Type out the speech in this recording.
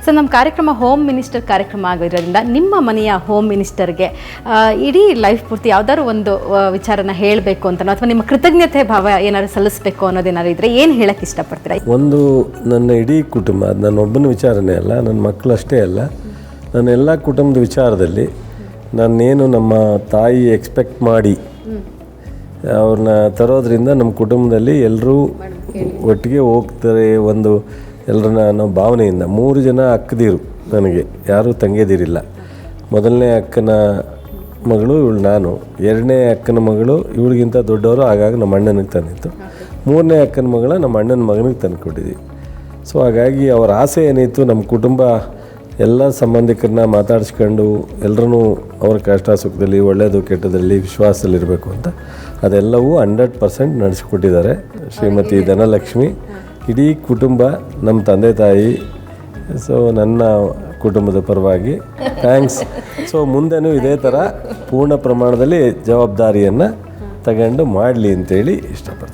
So ನಮ್ಮ ಕಾರ್ಯಕ್ರಮ home minister ಕಾರ್ಯಕ್ರಮ ಆಗಿರೋದ್ರಿಂದ ನಿಮ್ಮ ಮನೆಯ ಹೋಮ್ ಮಿನಿಸ್ಟರ್ಗೆ ಇಡೀ ಲೈಫ್ ಪೂರ್ತಿ ಯಾವ್ದಾದ್ರು ಒಂದು ವಿಚಾರನ ಹೇಳಬೇಕು ಅಂತ ಅಥವಾ ನಿಮ್ಮ ಕೃತಜ್ಞತೆ ಭಾವ ಏನಾದ್ರು ಸಲ್ಲಿಸಬೇಕು ಅನ್ನೋದೇನಾದ್ರು ಇದ್ರೆ ಏನು ಹೇಳಕ್ಕೆ ಇಷ್ಟಪಡ್ತೀರಾ? ಒಂದು ನನ್ನ ಇಡೀ ಕುಟುಂಬ, ಅದು ನನ್ನ ಒಬ್ಬನ ವಿಚಾರನೇ ಅಲ್ಲ, ನನ್ನ ಮಕ್ಕಳು ಅಷ್ಟೇ ಅಲ್ಲ, ನನ್ನ ಎಲ್ಲ ಕುಟುಂಬದ ವಿಚಾರದಲ್ಲಿ ನಾನೇನು ನಮ್ಮ ತಾಯಿ ಎಕ್ಸ್ಪೆಕ್ಟ್ ಮಾಡಿ ಅವ್ರನ್ನ ತರೋದ್ರಿಂದ ನಮ್ಮ ಕುಟುಂಬದಲ್ಲಿ ಎಲ್ಲರೂ ಒಟ್ಟಿಗೆ ಹೋಗ್ತಾರೆ, ಒಂದು ಎಲ್ಲರನ್ನ ಅನ್ನೋ ಭಾವನೆಯಿಂದ. 3 ಜನ ಅಕ್ಕದಿರು ನನಗೆ, ಯಾರೂ ತಂಗಿಯದಿರಿಲ್ಲ. ಮೊದಲನೇ ಅಕ್ಕನ ಮಗಳು ಇವಳು, ನಾನು. 2ನೇ ಅಕ್ಕನ ಮಗಳು ಇವಳಿಗಿಂತ ದೊಡ್ಡವರು, ಆಗಾಗ ನಮ್ಮ ಅಣ್ಣನಿಗೆ ತಂದಿತ್ತು. 3ನೇ ಅಕ್ಕನ ಮಗಳ ನಮ್ಮ ಅಣ್ಣನ ಮಗನಿಗೆ ತಂದು ಕೊಟ್ಟಿದ್ವಿ. ಸೊ ಹಾಗಾಗಿ ಅವರ ಆಸೆ ಏನಿತ್ತು, ನಮ್ಮ ಕುಟುಂಬ ಎಲ್ಲ ಸಂಬಂಧಿಕರನ್ನ ಮಾತಾಡಿಸ್ಕೊಂಡು ಎಲ್ಲರೂ ಅವ್ರ ಕಷ್ಟ ಸುಖದಲ್ಲಿ, ಒಳ್ಳೆಯದು ಕೆಟ್ಟದಲ್ಲಿ ವಿಶ್ವಾಸದಲ್ಲಿರಬೇಕು ಅಂತ, ಅದೆಲ್ಲವೂ 100% ನಡೆಸಿಕೊಟ್ಟಿದ್ದಾರೆ ಶ್ರೀಮತಿ ಧನಲಕ್ಷ್ಮಿ. ಇಡೀ ಕುಟುಂಬ, ನಮ್ಮ ತಂದೆ ತಾಯಿ, ಸೊ ನನ್ನ ಕುಟುಂಬದ ಪರವಾಗಿ ಥ್ಯಾಂಕ್ಸ್. ಸೊ ಮುಂದೆನೂ ಇದೇ ಥರ ಪೂರ್ಣ ಪ್ರಮಾಣದಲ್ಲಿ ಜವಾಬ್ದಾರಿಯನ್ನು ತಗೊಂಡು ಮಾಡಲಿ ಅಂತೇಳಿ ಇಷ್ಟಪಡ್ತೀನಿ.